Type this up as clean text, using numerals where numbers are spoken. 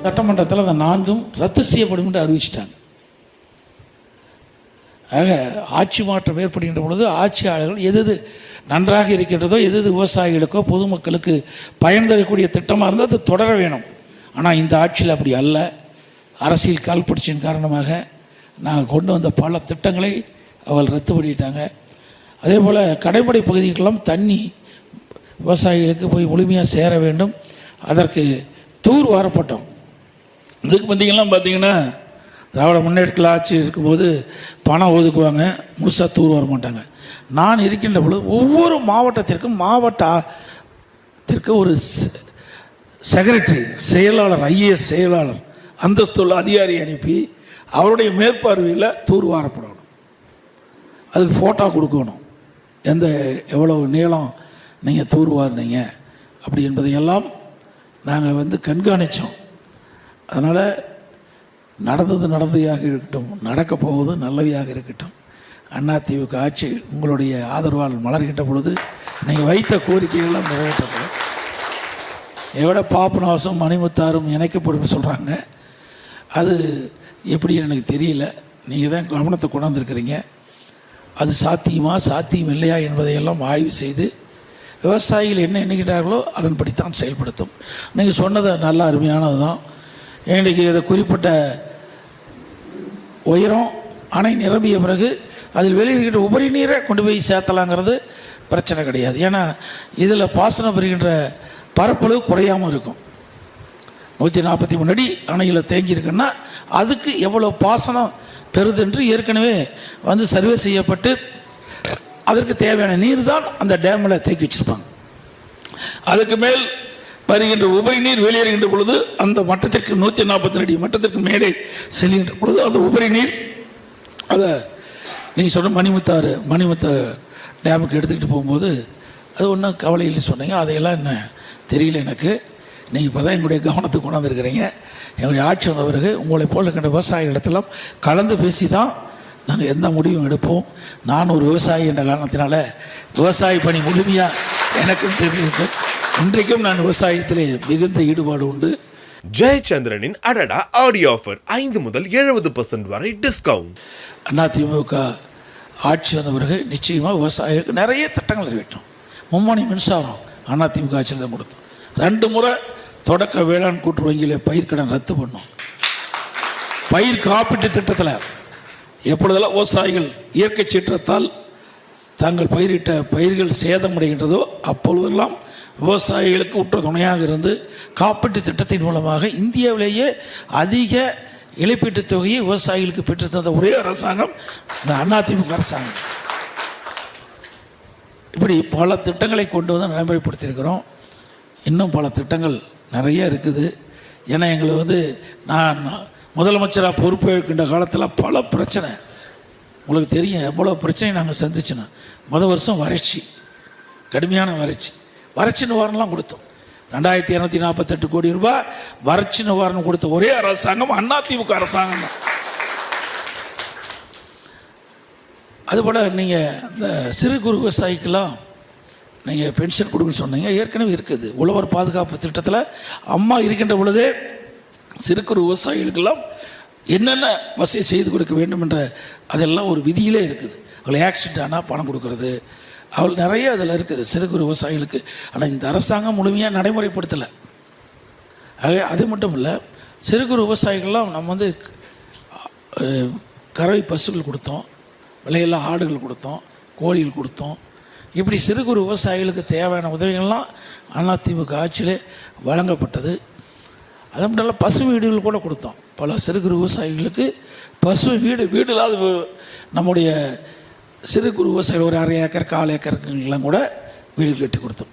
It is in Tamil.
சட்டமன்றத்தில் அந்த 4ம் ரத்து செய்யப்படும் என்று அறிவிச்சிட்டாங்க. ஆக ஆட்சி மாற்றம் ஏற்படுகின்ற பொழுது ஆட்சியாளர்கள் எது நன்றாக இருக்கின்றதோ எது விவசாயிகளுக்கோ பொதுமக்களுக்கு பயன் தரக்கூடிய திட்டமாக இருந்தால் அது தொடர வேணும். ஆனால் இந்த ஆட்சியில் அப்படி அல்ல. அரசியல் கால்படிச்சின் காரணமாக நாங்கள் கொண்டு வந்த பல திட்டங்களை அவள் ரத்து பண்ணிட்டாங்க. அதே போல் கடைமடை பகுதிகளெல்லாம் தண்ணி விவசாயிகளுக்கு போய் முழுமையாக சேர வேண்டும். அதற்கு தூர் வாரப்பட்டோம். இதுக்கு பார்த்தீங்கன்னா திராவிட முன்னேற்ற ஆட்சி இருக்கும்போது பணம் ஒதுக்குவாங்க, முழுசாக தூர் வர மாட்டாங்க. நான் இருக்கின்ற பொழுது ஒவ்வொரு மாவட்டத்திற்கு ஒரு செக்ரட்டரி, செயலாளர், ஐஏஎஸ் செயலாளர் அந்தஸ்துள்ள அதிகாரி அனுப்பி அவருடைய மேற்பார்வையில் தூர் வாரப்படணும். அதுக்கு ஃபோட்டோ கொடுக்கணும், எவ்வளவு நீளம் நீங்கள் தூர் வாரினீங்க அப்படி என்பதையெல்லாம் நாங்கள் கண்காணித்தோம். அதனால் நடந்தது நடந்ததாக இருக்கட்டும், நடக்க போவது நல்லவையாக இருக்கட்டும். அதிமுக ஆட்சி உங்களுடைய ஆதரவால் மலர்கின்ற பொழுது நீங்கள் வைத்த கோரிக்கைகள்லாம் நிறைவேற்றப்படும். எவ்வளோ பாபநாசம் மணிமுத்தாரும் இணைக்கப்படும் சொல்கிறாங்க. அது எப்படி எனக்கு தெரியல. நீங்கள் தான் கவனத்தை கொண்டாந்துருக்கிறீங்க. அது சாத்தியம் இல்லையா என்பதையெல்லாம் ஆய்வு செய்து விவசாயிகள் என்ன எண்ணுகிறார்களோ அதன்படித்தான் செயல்படுத்தும். நீங்கள் சொன்னது நல்ல அருமையானது தான். இன்றைக்கு இதை குறிப்பிட்ட உயரம் அணை நிரம்பிய பிறகு அதில் வெளியிருக்கின்ற உபரி நீரை கொண்டு போய் சேர்த்தலாங்கிறது பிரச்சனை கிடையாது. ஏன்னா இதில் பாசனம் பெறுகின்ற பரப்பளவு குறையாமல் இருக்கும். 143 அடி அணையில் தேங்கியிருக்குன்னா அதுக்கு எவ்வளோ பாசனம் பெறுதென்று ஏற்கனவே சர்வே செய்யப்பட்டு அதற்கு தேவையான நீர் தான் அந்த டேமில் தேக்கி வச்சிருப்பாங்க. அதுக்கு மேல் வருகின்ற உபரி நீர் வெளியேறுகின்ற பொழுது அந்த மட்டத்திற்கு 142 அடி மட்டத்திற்கு மேலே செல்கின்ற பொழுது அந்த உபரி நீர் அதை நீங்கள் சொன்ன மணிமுத்த டேமுக்கு எடுத்துக்கிட்டு போகும்போது அது ஒன்றும் கவலை இல்லை சொன்னீங்க. அதையெல்லாம் என்ன தெரியல எனக்கு. நீங்கள் இப்போ தான் எங்களுடைய கவனத்துக்கு கொண்டாந்துருக்கிறீங்க. எங்களுடைய ஆட்சி வந்த பிறகு உங்களை போல் இருக்கின்ற விவசாயிகளிடத்தெல்லாம் கலந்து பேசி தான் நாங்கள் எந்த முடிவும் எடுப்போம். நான் ஒரு விவசாயி என்ற காரணத்தினால விவசாய பணி முழுமையாக எனக்கும் தெரிஞ்சிருக்கு. இன்றைக்கும் நான் விவசாயத்திலே மிகுந்த ஈடுபாடு உண்டு. ஜெயச்சந்திரனின் அடடா ஆடியோ ஆஃபர் 5 முதல் 70% வரை டிஸ்கவுண்ட். அதிமுக ஆட்சி வந்த பிறகு நிச்சயமாக விவசாயிகளுக்கு நிறைய திட்டங்கள் நிறைவேற்றும். மும்மணி மின்சாரம் அதிமுக ஆட்சியில் தான் கொடுத்தோம். 2 முறை தொடக்க வேளாண் கூட்டுறவு வங்கியில் பயிர்க்கடன் ரத்து பண்ணோம். பயிர் காப்பீட்டு திட்டத்தில் எப்பொழுதெல்லாம் விவசாயிகள் இயற்கை சீற்றத்தால் தாங்கள் பயிரிட்ட பயிர்கள் சேதமடைகின்றதோ அப்பொழுதெல்லாம் விவசாயிகளுக்கு உற்ற துணையாக இருந்து காப்பீட்டு திட்டத்தின் மூலமாக இந்தியாவிலேயே அதிக இழப்பீட்டுத் தொகையை விவசாயிகளுக்கு பெற்றுத்தந்த ஒரே அரசாங்கம் இந்த அதிமுக அரசாங்கம். இப்படி பல திட்டங்களை கொண்டு நடைமுறைப்படுத்தியிருக்கிறோம். இன்னும் பல திட்டங்கள் நிறைய இருக்குது. ஏன்னா எங்களுக்கு நான் முதலமைச்சராக பொறுப்பேற்கின்ற காலத்தில் பல பிரச்சனை உங்களுக்கு தெரியும். எவ்வளோ பிரச்சனை நாங்கள் சந்திச்சோன்னா வருஷம் வறட்சி, கடுமையான வறட்சி நிவாரணம்லாம் கொடுத்தோம். 2248 கோடி ரூபாய் வறட்சி நிவாரணம் கொடுத்த ஒரே அரசாங்கம் அதிமுக அரசாங்கம் தான். அதுபோல் நீங்கள் இந்த சிறு குறு விவசாயிக்கெல்லாம் நீங்கள் பென்ஷன் கொடுங்கன்னு சொன்னீங்க. ஏற்கனவே இருக்குது. உழவர் பாதுகாப்பு திட்டத்தில் அம்மா இருக்கின்ற பொழுதே சிறு குறு விவசாயிகளுக்கெல்லாம் என்னென்ன வசதி செய்து கொடுக்க வேண்டும் என்ற அதெல்லாம் ஒரு விதியிலே இருக்குது. அவள் ஆக்சிடென்ட் ஆனால் பணம் கொடுக்கறது அவள் நிறைய அதில் இருக்குது சிறு குறு விவசாயிகளுக்கு. ஆனால் இந்த அரசாங்கம் முழுமையாக நடைமுறைப்படுத்தலை. ஆகவே அது மட்டும் இல்லை, சிறு குறு விவசாயிகள்லாம் நம்ம கறவை பசுகள் கொடுத்தோம், விலையெல்லாம் ஆடுகள் கொடுத்தோம், கோழிகள் கொடுத்தோம். இப்படி சிறு குறு விவசாயிகளுக்கு தேவையான உதவிகள்லாம் அதிமுக ஆட்சியிலே வழங்கப்பட்டது. அது மட்டும் இல்லை, பசு வீடுகள் கூட கொடுத்தோம். பல சிறு குறு விவசாயிகளுக்கு பசு வீடு இல்லாத நம்முடைய சிறு குறு விவசாயிகள் ஒரு 1/2 ஏக்கர் 1/4 ஏக்கருக்கெல்லாம் கூட வீடு கட்டி கொடுத்தோம்.